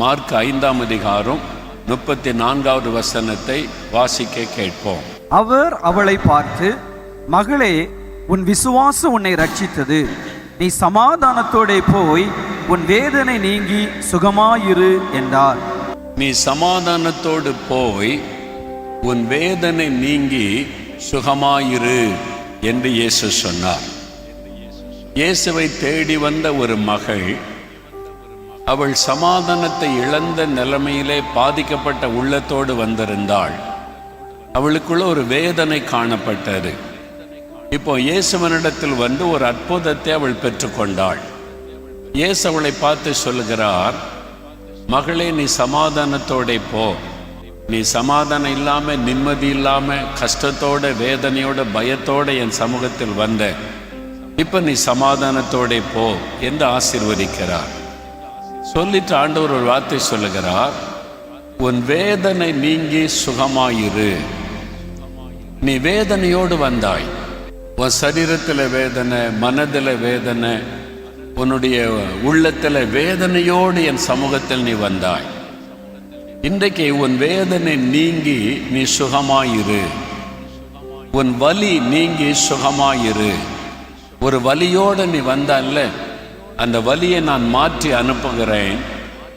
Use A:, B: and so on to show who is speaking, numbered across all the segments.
A: Mark 5ஆம் அதிகாரம் 34வது வசனத்தை வாசிக்க கேட்போம்.
B: அவர் அவளை பார்த்து, மகளே, உன் விசுவாசம் உன்னை ரட்சித்தது. நீ சமாதானத்தோடே போய் உன் வேதனை நீங்கி சுகமாயிரு என்றார்.
A: நீ சமாதானத்தோடு போய் உன் வேதனை நீங்கி சுகமாயிரு என்று இயேசு சொன்னார். இயேசுவை தேடி வந்த ஒரு மகள், அவள் சமாதானத்தை இழந்த நிலைமையிலே பாதிக்கப்பட்ட உள்ளத்தோடு வந்திருந்தாள். அவளுக்குள்ள ஒரு வேதனை காணப்பட்டது. இப்போ இயேசுவனிடத்தில் வந்து ஒரு அற்புதத்தை அவள் பெற்றுக்கொண்டாள். இயேசு அவளை பார்த்து சொல்லுகிறார், மகளே, நீ சமாதானத்தோட போ. நீ சமாதானம் இல்லாமல், நிம்மதி இல்லாமல், கஷ்டத்தோட, வேதனையோட, பயத்தோட என் சமூகத்தில் வந்த, இப்போ நீ சமாதானத்தோட போ என்று ஆசீர்வதிக்கிறார். சொல்லிட்டு ஆண்டவர் ஒரு வார்த்தை சொல்லுகிறார், உன் வேதனை நீங்கி சுகமாயிரு. நீ வேதனையோடு வந்தாய். உன் சரீரத்தில் வேதனை, மனதில் வேதனை, உன்னுடைய உள்ளத்தில் வேதனையோடு என் சமூகத்தில் நீ வந்தாய். இன்றைக்கு உன் வேதனை நீங்கி நீ சுகமாயிரு. உன் வலி நீங்கி சுகமாயிரு. ஒரு வலியோடு நீ வந்தால்ல, அந்த வலியை நான் மாற்றி அனுப்புகிறேன்.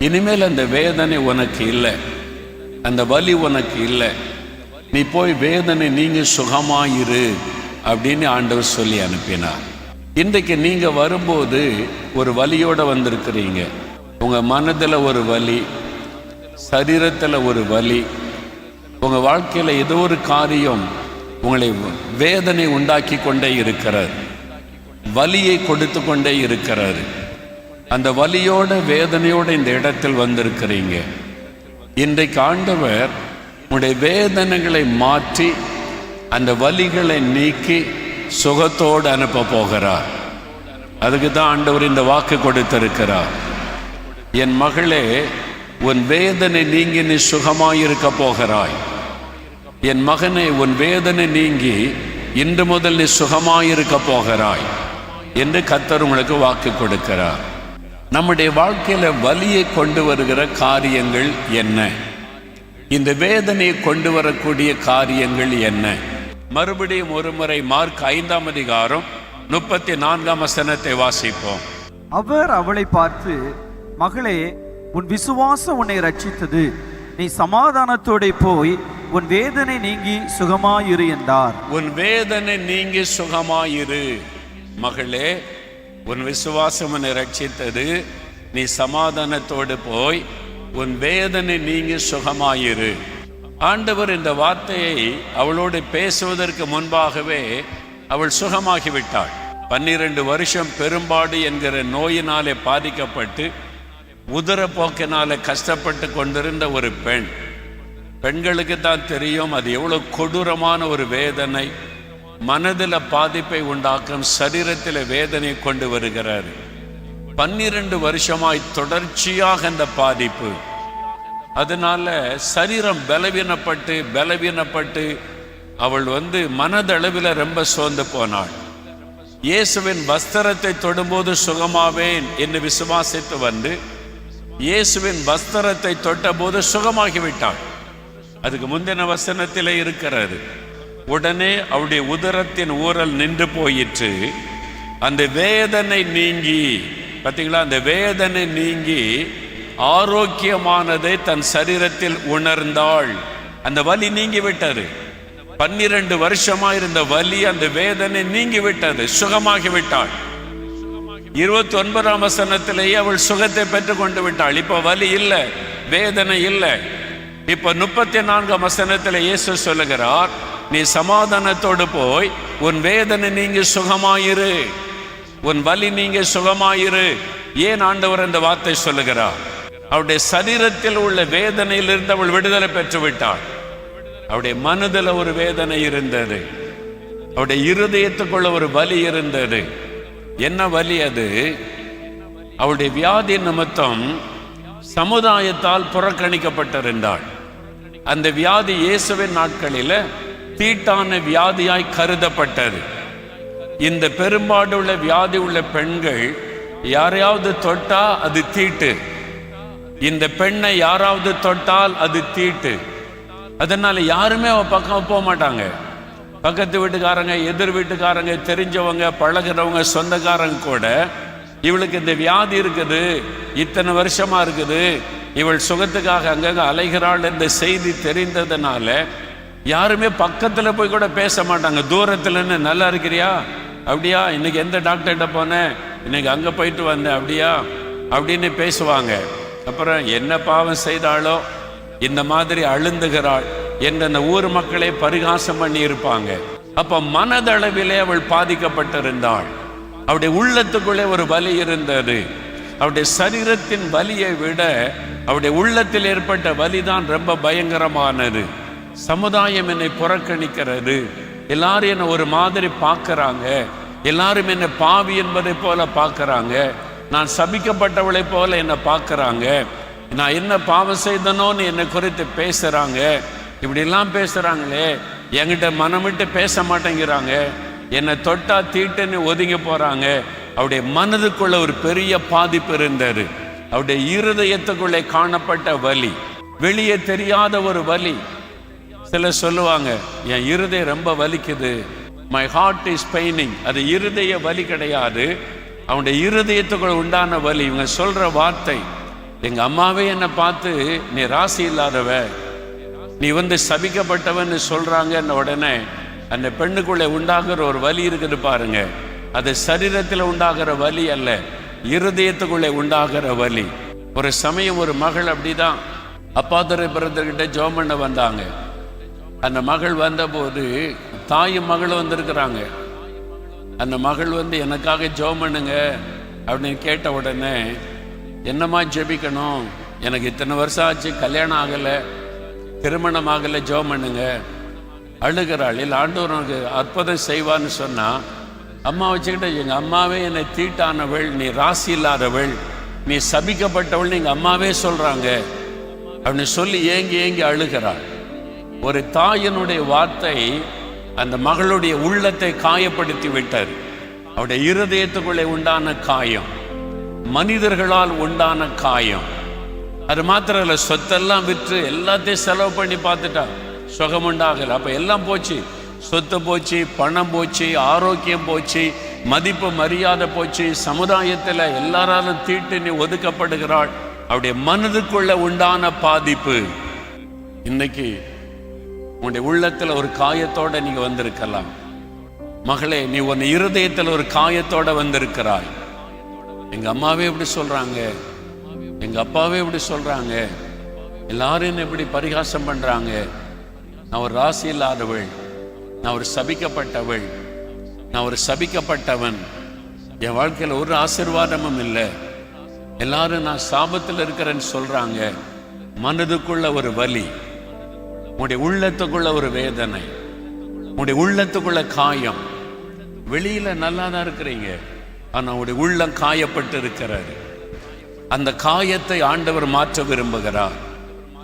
A: இனிமேல் அந்த வேதனை உனக்கு இல்லை, அந்த வலி உனக்கு இல்லை. நீ போய் வேதனை நீங்க சுகமாயிரு அப்படின்னு ஆண்டவர் சொல்லி அனுப்பினார். இன்றைக்கு நீங்க வரும்போது ஒரு வலியோட வந்திருக்கிறீங்க. உங்க மனதில் ஒரு வலி, சரீரத்தில் ஒரு வலி, உங்க வாழ்க்கையில் ஏதோ ஒரு காரியம் உங்களை வேதனை உண்டாக்கி கொண்டே இருக்கிறது, வலியை கொடுத்து கொண்டே இருக்கிறாரு. அந்த வலியோட வேதனையோட இந்த இடத்தில் வந்திருக்கிறீங்க. இன்றைக்கு ஆண்டவர் உங்களுடைய வேதனைகளை மாற்றி அந்த வலிகளை நீக்கி சுகத்தோடு அனுப்ப போகிறார். அதுக்கு தான் ஆண்டவர் இந்த வாக்கு கொடுத்திருக்கிறார். என் மகளே, உன் வேதனை நீங்கி நீ சுகமாயிருக்க போகிறாய். என் மகனே, உன் வேதனை நீங்கி இன்று முதல் நீ சுகமாயிருக்க போகிறாய் என்று கர்த்தர் உங்களுக்கு வாக்கு கொடுக்கிறார். நம்முடைய வாழ்க்கையில வலியை கொண்டு வருகிற காரியங்கள் என்ன? இந்த வேதனையை கொண்டு வரக்கூடிய காரியங்கள் என்ன? மறுபடியும் ஒரு முறை மார்க் 5ஆம் அதிகாரம் 34ஆம் வசனத்தை வாசிப்போம்.
B: அவர் அவளை பார்த்து, மகளே, உன் விசுவாசம் உன்னை ரட்சித்தது. நீ சமாதானத்தோட போய் உன் வேதனை நீங்கி சுகமாயிரு என்றார்.
A: உன் வேதனை நீங்கி சுகமாயிரு. மகளே, உன் விசுவாசம் உன்னை ரட்சித்தது. நீ சமாதானத்தோடு போய் உன் வேதனை நீங்கி சுகமாயிரு. ஆண்டவர் இந்த வார்த்தையை அவளோடு பேசுவதற்கு முன்பாகவே அவள் சுகமாகிவிட்டாள். 12 வருஷம் பெரும்பாடு என்கிற நோயினாலே பாதிக்கப்பட்டு உதரப்போக்கினாலே கஷ்டப்பட்டு கொண்டிருந்த ஒரு பெண். பெண்களுக்கு தான் தெரியும் அது எவ்வளவு கொடூரமான ஒரு வேதனை. மனதில் பாதிப்பை உண்டாக்கும், சரீரத்தில் வேதனை கொண்டு வருகிறார். 12 வருஷமாய் தொடர்ச்சியாக அந்த பாதிப்பு. அதனால சரீரம் பலவீனப்பட்டு அவள் மனதளவில் ரொம்ப சோர்ந்து போனாள். இயேசுவின் வஸ்திரத்தை தொடும்போது சுகமாவேன் என்று விசுவாசித்து வந்து இயேசுவின் வஸ்திரத்தை தொட்டபோது சுகமாகிவிட்டாள். அதுக்கு முந்தின வசனத்திலே இருக்கிறது, உடனே அவருடைய உதரத்தின் ஊரல் நின்று போயிற்று. அந்த வேதனை நீங்கி, பார்த்தீங்களா, அந்த வேதனை நீங்கி ஆரோக்கியமானதை தன் சரீரத்தில் உணர்ந்தாள். அந்த வலி நீங்கி விட்டது. 12 வருஷமா இருந்த வலி, அந்த வேதனை நீங்கி விட்டது, சுகமாகி விட்டாள். 29ஆம் வசனத்திலேயே அவள் சுகத்தை பெற்றுக் கொண்டு விட்டாள். இப்ப வலி இல்லை, வேதனை இல்லை. இப்ப 34ஆம் வசனத்தில் இயேசு சொல்லுகிறார், நீ சமாதானத்தோடு போய் உன் வேதனை நீங்க சுகமாயிரு, உன் வலி நீங்க சுகமாயிரு. ஏன் ஆண்டவர் அந்த வார்த்தை சொல்லுகிறார்? அவருடைய சரீரத்தில் உள்ள வேதனையிலிருந்து அவள் விடுதலை பெற்று விட்டாள். அவருடைய மனதில் ஒரு வேதனை இருந்தது, அவருடைய இருதயத்துக்குள்ள ஒரு வலி இருந்தது. என்ன வலி அது? அவளுடைய வியாதி நிமித்தம் சமுதாயத்தால் புறக்கணிக்கப்பட்டிருந்தாள். அந்த வியாதி இயேசுவின் நாட்களில் தீட்டான வியாதியாய் கருதப்பட்டது. இந்த பெரும்பாடுள்ள வியாதி உள்ள பெண்கள் யாரையாவது தொட்டா அது தீட்டு, இந்த பெண்ணை யாராவது தொட்டால் அது தீட்டு. அதனால யாருமே அவ பக்கம் போக மாட்டாங்க. பக்கத்து வீட்டுக்காரங்க, எதிர் வீட்டுக்காரங்க, தெரிஞ்சவங்க, பழகிறவங்க, சொந்தக்காரங்க கூட இவளுக்கு இந்த வியாதி இருக்குது, இத்தனை வருஷமா இருக்குது, இவள் சுகத்துக்காக அங்கங்க அலைகிறாள் என்ற செய்தி தெரிந்ததுனால யாருமே பக்கத்துல போய் கூட பேச மாட்டாங்க. தூரத்துலன்னு நல்லா இருக்கிறியா, அப்படியா, இன்னைக்கு எந்த டாக்டர்கிட்ட போனேன், இன்னைக்கு அங்க போயிட்டு வந்தேன், அப்படியா அப்படின்னு பேசுவாங்க. அப்புறம் என்ன பாவம் செய்தாளோ இந்த மாதிரி அழுந்துகிறாள் என்று அந்த ஊர் மக்களே பரிகாசம் பண்ணி இருப்பாங்க. அப்ப மனதளவிலே அவள் பாதிக்கப்பட்டிருந்தாள். அவருடைய உள்ளத்துக்குள்ளே ஒரு வலி இருந்தது. அவருடைய சரீரத்தின் வலியை விட அவருடைய உள்ளத்தில் ஏற்பட்ட வலிதான் ரொம்ப பயங்கரமானது. சமுதாயம் என்னை புறக்கணிக்கிறது, எல்லாரும் என்னை ஒரு மாதிரி பார்க்கறாங்க, எல்லாரும் என்னை பாவி என்பதை போல பார்க்கறாங்க, நான் சபிக்கப்பட்டவளை போல என்னை பார்க்கறாங்க, நான் என்ன பாவம் செய்தனோன்னு என்னை குறித்து பேசுறாங்க. இப்படிலாம் பேசுறாங்களே, என்கிட்ட மனமிட்டு பேச மாட்டேங்கிறாங்க, என்னை தொட்டா தீட்டுன்னு ஒதுங்கி போறாங்க. அவருடைய மனதுக்குள்ள ஒரு பெரிய பாதிப்பு இருந்தது. அவருடைய இருதயத்துக்குள்ளே காணப்பட்ட வலி, வெளியே தெரியாத ஒரு வலி. சிலர் சொல்லுவாங்க, என் இருதயம் ரொம்ப வலிக்குது, மை ஹார்ட் இஸ் பெயினிங். அது இருதய வலி கிடையாது, அவனுடைய இருதயத்துக்குள்ள உண்டான வலி. இவங்க சொல்ற வார்த்தை, எங்க அம்மாவே என்னை பார்த்து நீ ராசி இல்லாதவ, நீ சபிக்கப்பட்டவன்னு சொல்றாங்கன்னு உடனே அந்த பெண்ணுக்குள்ளே உண்டாகிற ஒரு வலி இருக்குது பாருங்க. அது சரீரத்தில் உண்டாகிற வலி அல்ல, இருதயத்துக்குள்ளே உண்டாகிற வலி. ஒரு சமயம் ஒரு மகள் அப்படிதான் அப்பாதுரை பிரதர்கிட்ட ஜெபம் பண்ண வந்தாங்க. அந்த மகள் வந்தபோது தாயும் மகளும் வந்திருக்கிறாங்க. அந்த மகள் எனக்காக ஜெபம் பண்ணுங்க அப்படின்னு கேட்ட உடனே, என்னம்மா ஜெபிக்கணும், எனக்கு இத்தனை வருஷம் ஆச்சு, கல்யாணம் ஆகலை, திருமணம் ஆகலை, ஜெபம் பண்ணுங்க. அழுகிறாள். இல்லை, ஆண்டவர் உனக்கு அற்புதம் செய்வான்னு சொன்னா, அம்மா வச்சுக்கிட்ட, எங்க அம்மாவே என்னை தீட்டானவள், நீ ராசி இல்லாதவள், நீ சபிக்கப்பட்டவள் எங்க அம்மாவே சொல்றாங்க அப்படின்னு சொல்லி ஏங்கி ஏங்கி அழுகிறாள். ஒரு தாயினுடைய வார்த்தை அந்த மகளுடைய உள்ளத்தை காயப்படுத்தி விட்டது. அவருடைய இருதயத்துக்குள்ளே உண்டான காயம், மனிதர்களால் உண்டான காயம். அது மாத்திரம் இல்லை, சொத்தெல்லாம் விற்று எல்லாத்தையும் செலவு பண்ணி பார்த்துட்டா, சுகம் உண்டாகல. அப்ப எல்லாம் போச்சு, சொத்து போச்சு, பணம் போச்சு, ஆரோக்கியம் போச்சு, மதிப்பு மரியாதை போச்சு, சமுதாயத்தில் எல்லாராலும் தீட்டு நீ ஒதுக்கப்படுகிறாள். அவருடைய மனதுக்குள்ள உண்டான பாதிப்பு. இன்னைக்கு உன்னுடைய உள்ளத்துல ஒரு காயத்தோட நீங்க வந்திருக்கலாம். மகளே, நீ உன் இருதயத்தில் ஒரு காயத்தோட வந்திருக்கிறாய். எங்க அம்மாவே இப்படி சொல்றாங்க, எங்க அப்பாவே இப்படி சொல்றாங்க, எல்லாரும் என்ன இப்படி பரிகாசம் பண்றாங்க, நான் ஒரு ராசி இல்லாதவள், நான் ஒரு சபிக்கப்பட்டவள், நான் ஒரு சபிக்கப்பட்டவன், என் வாழ்க்கையில் ஒரு ஆசீர்வாதமும் இல்லை, எல்லாரும் நான் சாபத்தில் இருக்கிறேன்னு சொல்றாங்க. மனதுக்குள்ள ஒரு வலி, உன்னுடைய உள்ளத்துக்குள்ள ஒரு வேதனை, உன்னுடைய உள்ளத்துக்குள்ள காயம். வெளியில நல்லா தான் இருக்கிறீங்க, ஆனா உன்னுடைய உள்ளம் காயப்பட்டு இருக்கிறாரு. அந்த காயத்தை ஆண்டவர் மாற்ற விரும்புகிறார்.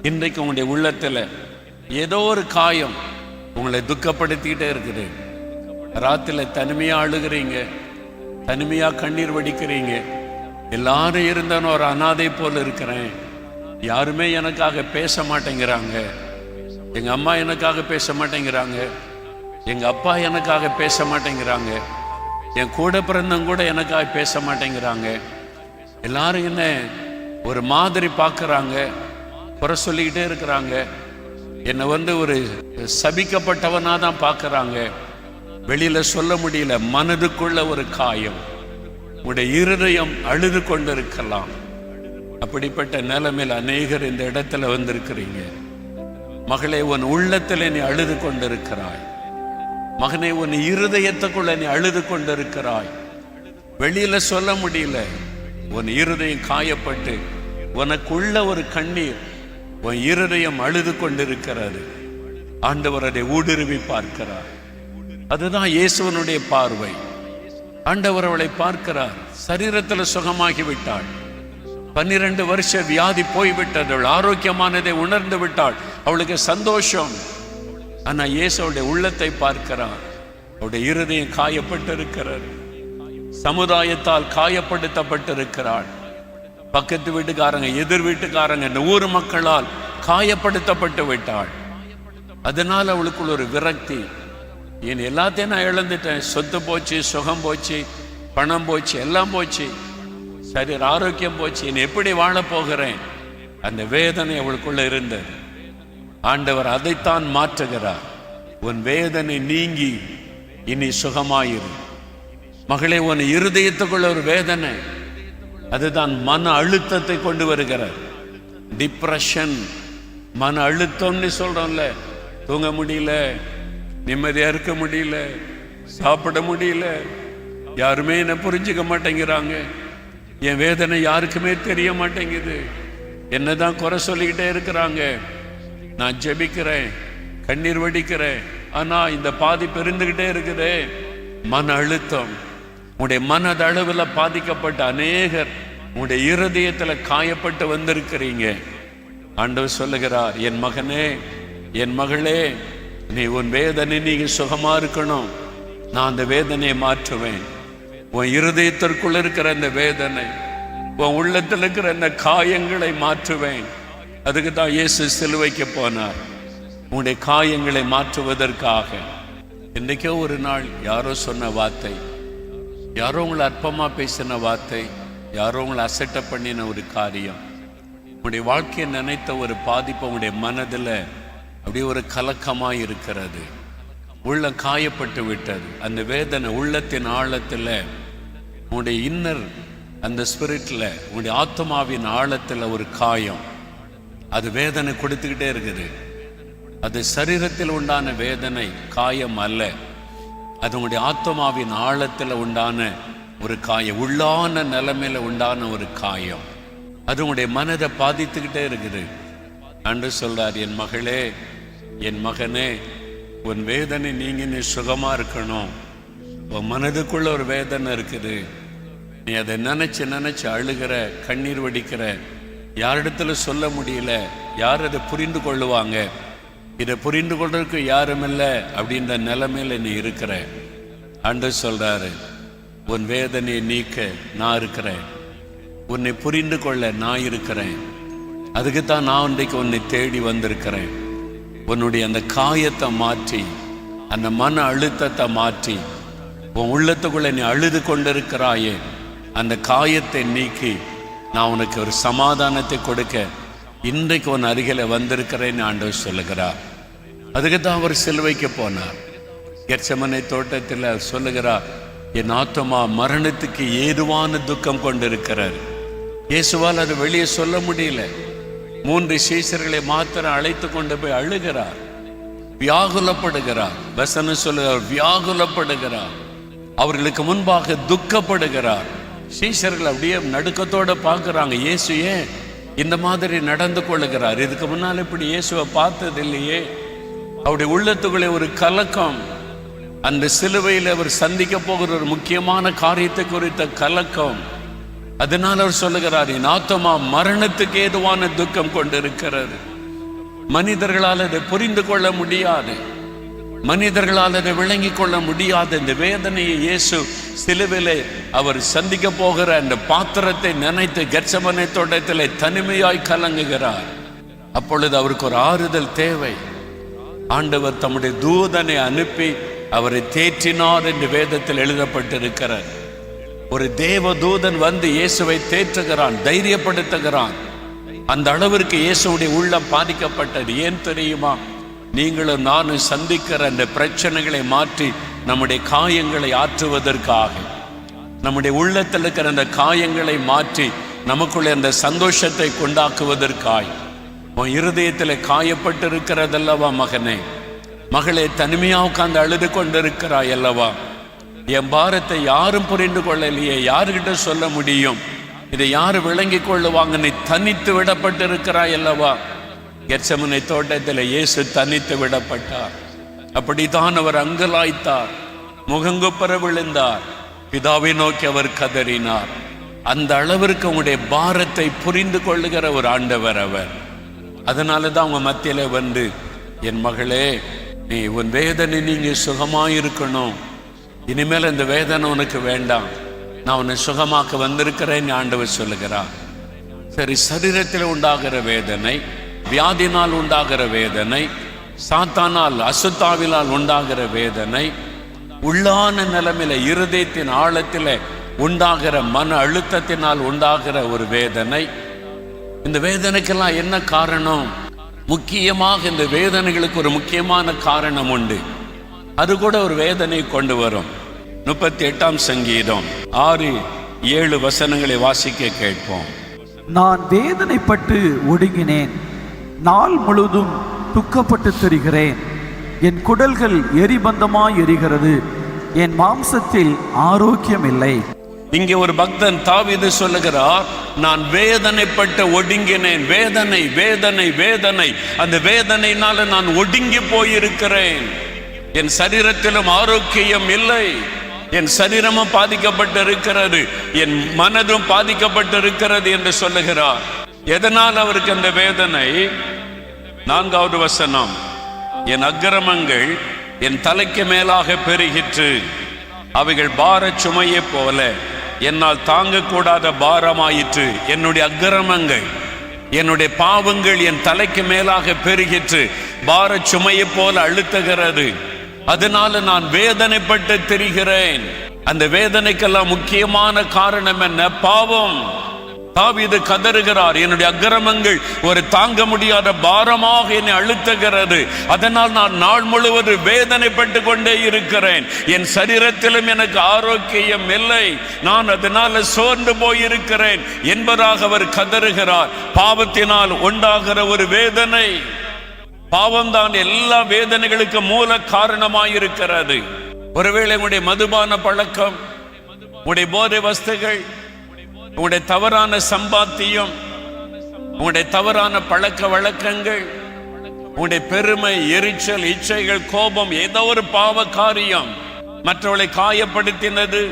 A: இன்றைக்கு உங்களுடைய உள்ளத்துல ஏதோ ஒரு காயம் உங்களை துக்கப்படுத்திக்கிட்டே இருக்குது. ராத்திரில தனிமையா அழுகிறீங்க, தனிமையா கண்ணீர் வடிக்கிறீங்க. எல்லாரும் இருந்தனும் ஒரு அனாதை போல இருக்கிறேன், யாருமே எனக்காக பேச மாட்டேங்கிறாங்க, எங்க அம்மா எனக்காக பேச மாட்டேங்கிறாங்க, எங்க அப்பா எனக்காக பேச மாட்டேங்கிறாங்க, என் கூட பிறந்தவங்க கூட எனக்காக பேச மாட்டேங்கிறாங்க, எல்லாரும் என்ன ஒரு மாதிரி பார்க்கறாங்க, குறை சொல்லிக்கிட்டே இருக்கிறாங்க, என்னை ஒரு சபிக்கப்பட்டவனா தான் பார்க்கறாங்க, வெளியில சொல்ல முடியல. மனதுக்குள்ள ஒரு காயம், உடைய இருதயம் அழுது கொண்டிருக்கலாம். அப்படிப்பட்ட நிலைமையில் அநேகர் இந்த இடத்துல வந்திருக்கிறீங்க. மகளே, உன் உள்ளத்தில் நீ அழுது கொண்டிருக்கிறாய். மகனே, உன் இருதயத்துக்குள்ள நீ அழுது கொண்டிருக்கிறாய். வெளியில சொல்ல முடியல. உன் இருதயம் காயப்பட்டு உனக்குள்ள ஒரு கண்ணீர், உன் இருதயம் அழுது கொண்டிருக்கிறது. ஆண்டவர் அதை ஊடுருவி பார்க்கிறார். அதுதான் இயேசுவனுடைய பார்வை. ஆண்டவர் அவளை பார்க்கிறார். சரீரத்தில் சுகமாகி விட்டாள். 12 வருஷ வியாதி போய்விட்டது. அவள் ஆரோக்கியமானதை உணர்ந்து விட்டாள். அவளுக்கு சந்தோஷம். ஆனா இயேசு அவளுடைய உள்ளத்தை பார்க்கிறார். அவளுடைய இருதயம் காயப்பட்டிருக்கிறார். சமுதாயத்தால் காயப்படுத்தப்பட்டிருக்கிறாள். பக்கத்து வீட்டுக்காரங்க, எதிர் வீட்டுக்காரங்க, இந்த ஊர் மக்களால் காயப்படுத்தப்பட்டு விட்டாள். அதனால் அவளுக்குள்ள ஒரு விரக்தி. என் எல்லாத்தையும் நான் இழந்துட்டேன், சொத்து போச்சு, சுகம் போச்சு, பணம் போச்சு, எல்லாம் போச்சு, சரீர ஆரோக்கியம் போச்சு, என் எப்படி வாழ போகிறேன்? அந்த வேதனை அவளுக்குள்ள இருந்தது. ஆண்டவர் அதைத்தான் மாற்றுகிறார். உன் வேதனை நீங்கி இனி சுகமாயிரு. மகளே, உன் இருதயத்துக்குள்ள ஒரு வேதனை, அதுதான் மன அழுத்தத்தை கொண்டு வருகிறார். டிப்ரெஷன், மன அழுத்தம்னு சொல்றோம்ல. தூங்க முடியல, நிம்மதியா இருக்க முடியல, சாப்பிட முடியல, யாருமே என்ன புரிஞ்சுக்க மாட்டேங்கிறாங்க, என் வேதனை யாருக்குமே தெரிய மாட்டேங்குது, என்னதான் குறை சொல்லிக்கிட்டே இருக்கிறாங்க. நான் ஜெபிக்கிறேன், கண்ணீர் வடிக்கிறேன், ஆனா இந்த பாதிப்பு இருந்துகிட்டே இருக்குதே. மன அழுத்தம். உங்களுடைய மனதளவில் பாதிக்கப்பட்ட அநேகர் உங்களுடைய இருதயத்தில் காயப்பட்டு வந்திருக்கிறீங்க. ஆண்டவர் சொல்லுகிறார், என் மகனே, என் மகளே, நீ உன் வேதனை நீங்க சுகமா இருக்கணும், நான் அந்த வேதனையை மாற்றுவேன். உன் இருதயத்திற்குள் இருக்கிற அந்த வேதனை, உன் உள்ளத்தில் இருக்கிற அந்த காயங்களை மாற்றுவேன். அதுக்கு தான் இயேசு சிலுவைக்கு போனார், உன்னுடைய காயங்களை மாற்றுவதற்காக. இன்றைக்கோ ஒரு நாள் யாரோ சொன்ன வார்த்தை, யாரோ உங்களை அற்பமா பேசின வார்த்தை, யாரோ உங்களை அசட்டை பண்ணின ஒரு காரியம், உங்களுடைய வாழ்க்கையை நினைத்த ஒரு பாதிப்பு உங்களுடைய மனதில் அப்படியே ஒரு கலக்கமாக இருக்கிறது. உள்ள காயப்பட்டு விட்டது. அந்த வேதனை உள்ளத்தின் ஆழத்தில், உங்களுடைய இன்னர் அந்த ஸ்பிரிட்டில், உங்களுடைய ஆத்மாவின் ஆழத்தில் ஒரு காயம், அது வேதனை கொடுத்துக்கிட்டே இருக்குது. அது சரீரத்தில் உண்டான வேதனை, காயம் அல்ல. அது உங்களுடைய ஆத்மாவின் ஆழத்தில் உண்டான ஒரு காயம், உள்ளான நிலைமையில உண்டான ஒரு காயம். அது உங்களுடைய மனதை பாதித்துக்கிட்டே இருக்குது. அன்று சொல்றார், என் மகளே, என் மகனே, உன் வேதனை நீங்க நீ சுகமா இருக்கணும். உன் மனதுக்குள்ள ஒரு வேதனை இருக்குது, நீ அதை நினைச்சு அழுகிற, கண்ணீர் வடிக்கிற, யாரிடத்துல சொல்ல முடியல, யார் அதை புரிந்து கொள்ளுவாங்க, இதை புரிந்து கொள்றதுக்கு யாரும் இல்லை அப்படின்ற நிலைமையில நீ இருக்கிற. அன்று சொல்றாரு, உன் வேதனையை நீக்க நான் இருக்கிறேன், உன்னை புரிந்து கொள்ள நான் இருக்கிறேன். அதுக்குத்தான் நான் இன்றைக்கு உன்னை தேடி வந்திருக்கிறேன். உன்னுடைய அந்த காயத்தை மாற்றி, அந்த மன அழுத்தத்தை மாற்றி, உன் உள்ளத்துக்குள்ள நீ அழுது கொண்டிருக்கிறாயே, அந்த காயத்தை நீக்கி நான் உனக்கு ஒரு சமாதானத்தை கொடுக்க இன்றைக்கு உன் அருகில வந்திருக்கிறேன்னு ஆண்டவர் சொல்லுகிறார். அதுக்கு தான் அவர் சிலுவைக்கு போனார். கெத்செமனே தோட்டத்தில் சொல்லுகிறார், என் ஆத்துமா மரணத்துக்கு ஏதுவான துக்கம் கொண்டிருக்கிறார். இயேசுவால் அதை வெளியே சொல்ல முடியல. 3 சீஷர்களை மாத்திரம் அழைத்து கொண்டு போய் அழுகிறார், வியாகுலப்படுகிறார். வசனம் சொல்லுகிறார், வியாகுலப்படுகிறார், அவர்களுக்கு முன்பாக துக்கப்படுகிறார். சீஷர்கள் அப்படியே நடுக்கத்தோட பார்க்குறாங்க, இயேசு ஏன் இந்த மாதிரி நடந்து கொள்ளுகிறார்? இதுக்கு முன்னால் இப்படி இயேசுவை பார்த்தது இல்லையே. அவருடைய உள்ளத்துக்குள்ளே ஒரு கலக்கம், அந்த சிலுவையில் அவர் சந்திக்க போகிற ஒரு முக்கியமான காரியத்தை குறித்த கலக்கம். அதனால் அவர் சொல்லுகிறார், என் ஆத்துமா மரணத்துக்கு ஏதுவான துக்கம் கொண்டிருக்கிறது. மனிதர்களால் அதை புரிந்து கொள்ள முடியாது, மனிதர்களால் அதை விளங்கி கொள்ள முடியாத இந்த வேதனையை இயேசு சிலுவிலே அவர் சந்திக்க போகிற அந்த பாத்திரத்தை நினைத்து கெத்செமனே தோட்டத்திலே தனிமையாய் கலங்குகிறார். அப்பொழுது அவருக்கு ஒரு ஆறுதல் தேவை. ஆண்டவர் தம்முடைய தூதனை அனுப்பி அவரை தேற்றினார் என்று வேதத்தில் எழுதப்பட்டிருக்கிறார். ஒரு தேவ தூதன் வந்து இயேசுவை தேற்றுகிறான், தைரியப்படுத்துகிறான். அந்த அளவிற்கு இயேசுடைய உள்ளம் பாதிக்கப்பட்டது. ஏன் தெரியுமா? நீங்களும் நானும் சந்திக்கிற அந்த பிரச்சனைகளை மாற்றி நம்முடைய காயங்களை ஆற்றுவதற்காக, நம்முடைய உள்ளத்தில் இருக்கிற அந்த காயங்களை மாற்றி நமக்குள்ளே அந்த சந்தோஷத்தை கொண்டாக்குவதற்காய். உன் இருதயத்தில் காயப்பட்டு இருக்கிறதல்லவா மகனே, மகளே, தனிமையா உட்கார்ந்து அழுது கொண்டிருக்கிறாய் அல்லவா? என் பாரத்தை யாரும் புரிந்து கொள்ளலையே, யாருக்கிட்ட சொல்ல முடியும்? இதை யாரு விளங்கி கொள்ளுவாங்க? நீ தனித்து விடப்பட்டிருக்கிறாய் அல்லவா? கெத்செமனே தோட்டத்தில் இயேசு தனித்து விடப்பட்டார். அப்படித்தான் அவர் அங்கலாய்த்தார், முகங்குப்புற விழுந்தார், பிதாவை நோக்கி அவர் கதறினார். அந்த அளவிற்கு உங்களுடைய பாரத்தை புரிந்து கொள்ளுகிற ஒரு ஆண்டவர் அவர். அதனால தான் உங்க மத்தியில வந்து, என் மகளே, நீ உன் வேதனை நீங்க சுகமாயிருக்கணும், இனிமேல் இந்த வேதனை உனக்கு வேண்டாம், நான் உன்னை சுகமாக்க வந்திருக்கிறேன்னு ஆண்டவர் சொல்லுகிறார். சரி, சரீரத்தில் உண்டாகிற வேதனை, வியாதினால் உண்டாகிற வேதனை, சாத்தானால் அசுத்தாவினால் உண்டாகிற வேதனை, உள்ளான நிலைமையில இருதயத்தின் ஆழத்தில் உண்டாகிற மன அழுத்தத்தினால் உண்டாகிற ஒரு வேதனை. இந்த வேதனைக்கெல்லாம் என்ன காரணம்? முக்கியமாக இந்த வேதனைகளுக்கு ஒரு முக்கியமான காரணம் உண்டு. அது கூட ஒரு வேதனை கொண்டு வரும். 38ஆம் சங்கீதம் 6-7 வசனங்களை வாசிக்க கேட்போம்.
B: நான் வேதனைப்பட்டு ஒடுங்கினேன், நாள் முழுதும் துக்கப்பட்டு திரிகிறேன். என் குடல்கள் எரிபந்தமாய் எரிகிறது, என் மாம்சத்தில் ஆரோக்கியம் இல்லை.
A: இங்கே ஒரு பக்தன் தாவீது சொல்லுகிறார், நான் வேதனைப்பட்டு ஒடுங்கினேன். வேதனை வேதனை வேதனை, அந்த வேதனையினால நான் ஒடுங்கி போயிருக்கிறேன். என் சரீரத்திலும் ஆரோக்கியம் இல்லை, என் சரீரமும் பாதிக்கப்பட்டு இருக்கிறது, என் மனதும் பாதிக்கப்பட்டு இருக்கிறது என்று சொல்லுகிறார். எதனால் அவருக்கு அந்த வேதனை? 4வது வசனம், என் அக்கிரமங்கள் என் தலைக்கு மேலாக பெருகிற்று, அவைகள் பார சுமையை போல என்னால் தாங்கக்கூடாத பாரமாயிற்று. என்னுடைய அக்கிரமங்கள், என்னுடைய பாவங்கள் என் தலைக்கு மேலாக பெருகிற்று, பார சுமையை போல அழுத்துகிறது. அதனால நான் வேதனைப்பட்டு திரிகிறேன். அந்த வேதனைக்கெல்லாம் முக்கியமான காரணம் என்ன? பாவம். தாவீது கதறுகிறார், என்னுடைய அக்கிரமங்கள் ஒரு தாங்க முடியாத பாரமாக என்னை அழுத்துகிறது, அதனால் நான் நாள் முழுவதும் வேதனைப்பட்டு கொண்டே இருக்கிறேன். என் சரீரத்திலும் எனக்கு ஆரோக்கியம் இல்லை, நான் அதனால சோர்ந்து போயிருக்கிறேன் என்பதாக அவர் கதறுகிறார். பாவத்தினால் உண்டாகிற ஒரு வேதனை. பாவம்தான் எல்லா வேதனைகளுக்கு மூல காரணமாயிருக்கிறது. ஒருவேளை உங்களுடைய மதுபான பழக்கம், உங்களுடைய போதை வஸ்துகள், உங்களுடைய தவறான சம்பாத்தியம், உங்களுடைய தவறான பழக்க வழக்கங்கள், உங்களுடைய பெருமை, எரிச்சல், இச்சைகள், கோபம், ஏதோ ஒரு பாவ காரியம், மற்றவர்களை காயப்படுத்தினது,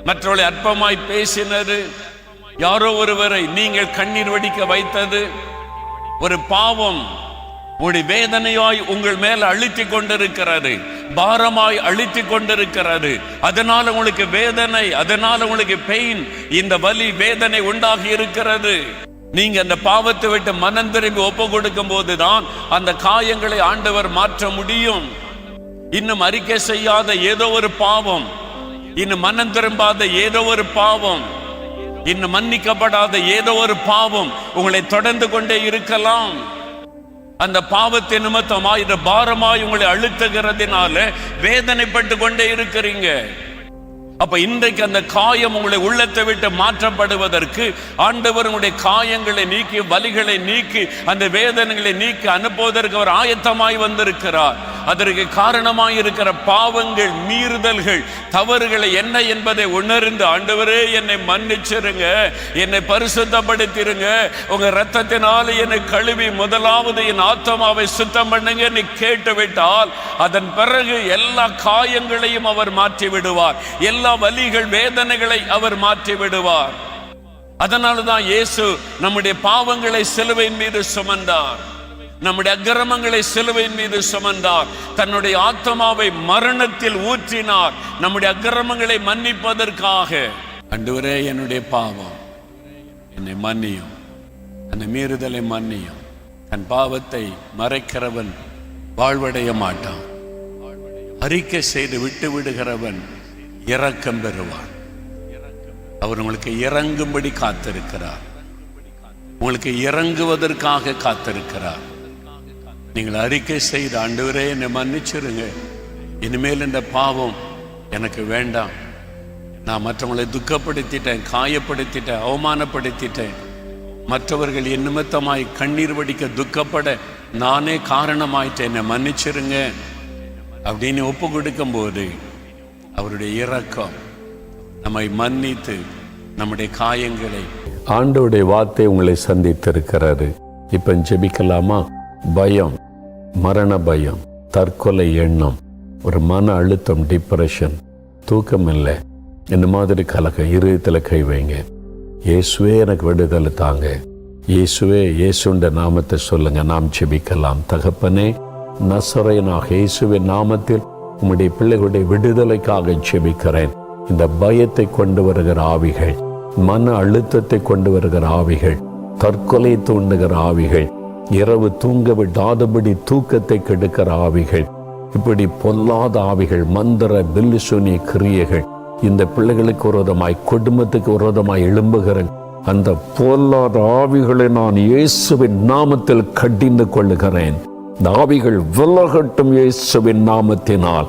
A: மற்றவர்களை அற்பமாய் பேசினது, யாரோ ஒருவரை நீங்கள் கண்ணீர் வடிக்க வைத்தது, ஒரு பாவம் உங்களுடைய வேதனையாய் உங்கள் மேல அழுத்தி கொண்டிருக்கிறது, பாரமாய் அழுத்தி கொண்டிருக்கிறது. அதனால உங்களுக்கு வேதனை, அதனால உங்களுக்கு பெயின், இந்த வலி வேதனை உண்டாகி இருக்கிறது. நீங்க அந்த பாவத்தை விட்டு மனம் திரும்பி ஒப்பு கொடுக்கும் போதுதான் அந்த காயங்களை ஆண்டவர் மாற்ற முடியும். இன்னும் அறிக்கை செய்யாத ஏதோ ஒரு பாவம், இன்னும் மனம் திரும்பாத ஏதோ ஒரு பாவம், இன்னும் மன்னிக்கப்படாத ஏதோ ஒரு பாவம் உங்களை தொடர்ந்து கொண்டே இருக்கலாம். அந்த பாவத்தை நிமித்தமாய் இந்த பாரமாய் உங்களை அழுத்துகிறதுனால வேதனைப்பட்டு கொண்டே இருக்கிறீங்க. அப்ப இன்றைக்கு அந்த காயம் உங்களை உள்ளத்தை விட்டு மாற்றப்படுவதற்கு ஆண்டவர் உங்களுடைய காயங்களை நீக்கி, வலிகளை நீக்கி, அந்த வேதனைகளை நீக்கி அனுப்புவதற்கு அவர் ஆயத்தமாய் வந்திருக்கிறார். அதற்கு காரணமாய் இருக்கிற பாவங்கள், மீறுதல்கள், தவறுகளை என்ன என்பதை உணர்ந்து, ஆண்டவரே என்னை மன்னிச்சிருங்க, என்னை பரிசுத்தப்படுத்திருங்க, உங்க இரத்தத்தினால என்னை கழுவி முதலாவது என் ஆத்மாவை சுத்தம் பண்ணுங்க நீ கேட்டுவிட்டால், அதன் பிறகு எல்லா காயங்களையும் அவர் மாற்றி விடுவார், எல்லா வலிகள், வேதனைகளை அவர் மாற்றி விடுவார். அதனாலதான் இயேசு நம்முடைய பாவங்களை சிலுவையின் மீது சுமந்தார், நம்முடைய அக்கிரமங்களை சிலுவையின் மீது சுமந்தார், தன்னுடைய ஆத்மாவை மரணத்தில் ஊற்றினார் நம்முடைய அக்கிரமங்களை மன்னிப்பதற்காக. ஆண்டவரே என்னுடைய பாவம் என்னை மன்னியும், அந்த மீறுதலை மன்னியும். தன் பாவத்தை மறைக்கிறவன் வாழ்வடைய மாட்டான், அறிக்கை செய்து விட்டு விடுகிறவன் இரக்கம் பெறுவான். அவர் உங்களுக்கு இறங்கும்படி காத்திருக்கிறார், உங்களுக்கு இறங்குவதற்காக காத்திருக்கிறார். நீங்கள் அறிக்கை செய்து, ஆண்டவரே என்னை மன்னிச்சிருங்க, இனிமேல் இந்த பாவம் எனக்கு வேண்டாம், நான் மற்றவங்களை துக்கப்படுத்திட்டேன், காயப்படுத்திட்டேன், அவமானப்படுத்திட்டேன், மற்றவர்கள் என் நிமித்தமாய் கண்ணீர் வடிக்க துக்கப்பட நானே காரணமாயிட்டேன், என்னை மன்னிச்சிருங்க அப்படின்னு ஒப்பு கொடுக்கும் போது அவருடைய இரக்கம் நம்மை மன்னித்து நம்முடைய காயங்களை,
C: ஆண்டவருடைய வார்த்தை உங்களை சந்தித்திருக்கிறாரு. இப்ப ஜெபிக்கலாமா? பயம், மரண பயம், தற்கொலை எண்ணம், ஒரு மன அழுத்தம், டிப்ரெஷன், தூக்கம் இல்லை, இந்த மாதிரி கலக்கம் இருதயத்தில் கை வைங்க. இயேசுவே எனக்கு விடுதலை தாங்க, இயேசுவே, இயேசுண்ட நாமத்தை சொல்லுங்க. நாம் ஜெபிக்கலாம். தகப்பனே, நசரேயனாக இயேசுவின் நாமத்தில் உம்முடைய பிள்ளைகளுடைய விடுதலைக்காக ஜெபிக்கிறேன். இந்த பயத்தை கொண்டு வருகிற ஆவிகள், மன அழுத்தத்தை கொண்டு வருகிற ஆவிகள், தற்கொலை தூண்டுகிற ஆவிகள், இரவு தூங்க விடாதபடி தூக்கத்தை கெடுக்கிற ஆவிகள், இப்படி பொல்லாத ஆவிகள், மந்திர பில்லிசூனிய கிரியைகள், இந்த பிள்ளைகளுக்கு விரோதமாய், குடும்பத்துக்கு விரோதமாய் எழும்புகிற அந்த பொல்லாத ஆவிகளை நான் இயேசுவின் நாமத்தில் கடிந்து கொள்ளுகிறேன். இந்த ஆவிகள் விலகட்டும் இயேசுவின் நாமத்தினால்.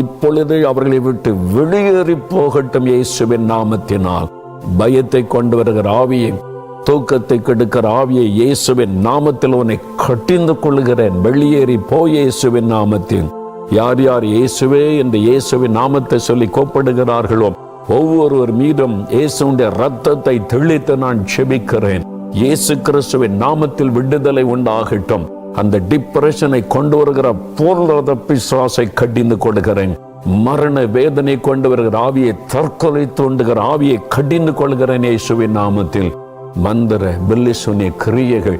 C: இப்பொழுது அவர்களை விட்டு வெளியேறி போகட்டும் இயேசுவின் நாமத்தினால். பயத்தை கொண்டு வருகிற ஆவியை, தூக்கத்தை கெடுக்கிற ஆவியை இயேசுவின் நாமத்தில் உன்னை கடிந்து கொள்ளுகிறேன். வெளியேறி போ இயேசுவின் நாமத்தில். யார் யார் இயேசுவே என்று இயேசுவின் நாமத்தை சொல்லி கோப்படுகிறார்களோ ஒவ்வொருவர் மீதும் இயேசுடைய இரத்தத்தை தெளித்து நான் செபிக்கிறேன். இயேசு கிறிஸ்துவின் நாமத்தில் விடுதலை உண்டாகட்டும். அந்த டிப்ரெஷனை கொண்டு வருகிற பொருளாதார பிசாசை கடிந்து கொள்கிறேன். மரண வேதனை கொண்டு வருகிற ஆவியை, தற்கொலை தூண்டுகிற ஆவியை கடிந்து கொள்கிறேன் இயேசுவின் நாமத்தில். மந்திர பில்லிசூனிய கிரியைகள்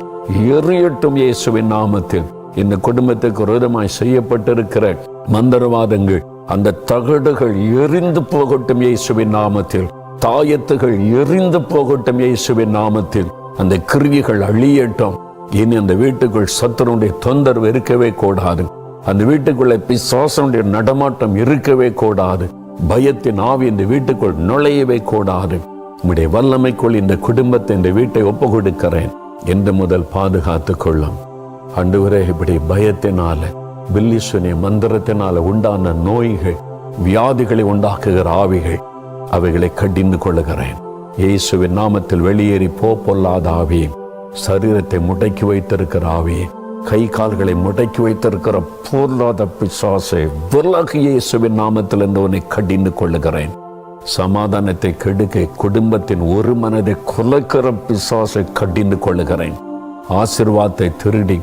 C: எரியட்டும் இயேசுவின் நாமத்தில். இந்த குடும்பத்துக்கு விரோதமாய் செய்யப்பட்டிருக்கிற மந்திரவாதங்கள், அந்த தகடுகள் எரிந்து போகட்டும் இயேசுவின் நாமத்தில். தாயத்துகள் எரிந்து போகட்டும் இயேசுவின் நாமத்தில். அந்த கிரியைகள் அழியட்டும். இனி அந்த வீட்டுக்குள் சத்துருடைய தொந்தரவு இருக்கவே கூடாது. அந்த வீட்டுக்குள்ளே பிசாசனுடைய நடமாட்டம் இருக்கவே கூடாது. பயத்தின் ஆவி இந்த வீட்டுக்குள் நுழையவே கூடாது. உம்முடைய வல்லமைக்குள் இந்த குடும்பத்தை, இந்த வீட்டை ஒப்பு கொடுக்கிறேன். என்று முதல் பாதுகாத்துக் கொள்ளும் ஆண்டவரே. இப்படி பயத்தினால, பில்லிசூனிய மந்திரத்தினால உண்டான நோய்கள், வியாதிகளை உண்டாக்குகிற ஆவிகள், அவைகளை கடிந்து கொள்ளுகிறேன் இயேசுவின் நாமத்தில். வெளியேறி பொல்லாத ஆவியை, சரீரத்தை முடக்கி வைத்திருக்கிற ஆவியை, கை கால்களை முடக்கி வைத்திருக்கிற பொல்லாத பிசாசை விலகு இயேசுவின் நாமத்தில் என்று உன்னை கடிந்து கொள்ளுகிறேன். சமாதானத்தை கெடுக்க, குடும்பத்தின் ஒரு மனதை குலைக்கிற பிசாசை கடிந்து கொள்ளுகிறேன். ஆசீர்வாதத்தை திருடி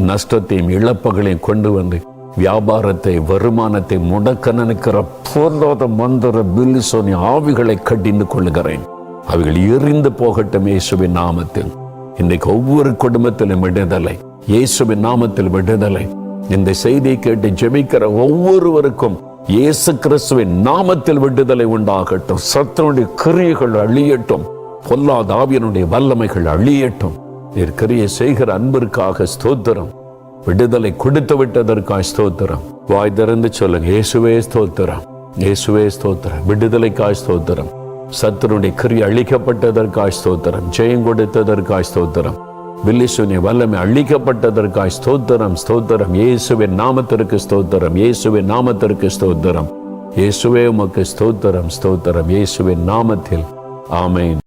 C: நஷ்டத்தையும் இழப்புகளையும் கொண்டு வந்து வியாபாரத்தை, வருமானத்தை முடக்க நினைக்கிற பொல்லாத மந்திர பில்லிசூனிய ஆவிகளை கடிந்து கொள்ளுகிறேன். அவைகள் எரிந்து போகட்டும் இயேசுவின் நாமத்தில். இன்றைக்கு ஒவ்வொரு குடும்பத்திலும் விடுதலை, இயேசுவின் நாமத்தில் விடுதலை. இந்த செய்தியை கேட்டு ஜெபிக்கிற ஒவ்வொருவருக்கும் இயேசு கிறிஸ்துவின் நாமத்தில் விடுதலை உண்டாகட்டும். சத்துருடைய கிரியைகள் அழியட்டும். பொல்லாத ஆவியினுடைய வல்லமைகள் அழியட்டும். நீர் கிரியை செய்கிற அன்பிற்காக ஸ்தோத்திரம். விடுதலை கொடுத்து விட்டதற்காக ஸ்தோத்திரம். வாய் திறந்து சொல்லுங்க, இயேசுவே ஸ்தோத்திரம், இயேசுவே ஸ்தோத்திரம். விடுதலைக்காய் ஸ்தோத்திரம். சத்துருடைய கிரியை அழிக்கப்பட்டதற்காய் ஸ்தோத்திரம். ஜெயம் கொடுத்ததற்காய் ஸ்தோத்திரம். பில்லிசூனிய வல்லமை அழிக்கப்பட்டதற்காய் ஸ்தோத்திரம், ஸ்தோத்திரம். இயேசுவின் நாமத்திற்கு ஸ்தோத்திரம், இயேசுவின் நாமத்திற்கு ஸ்தோத்திரம். இயேசுவே உமக்கு ஸ்தோத்திரம், ஸ்தோத்திரம். இயேசுவின் நாமத்தில் ஆமென்.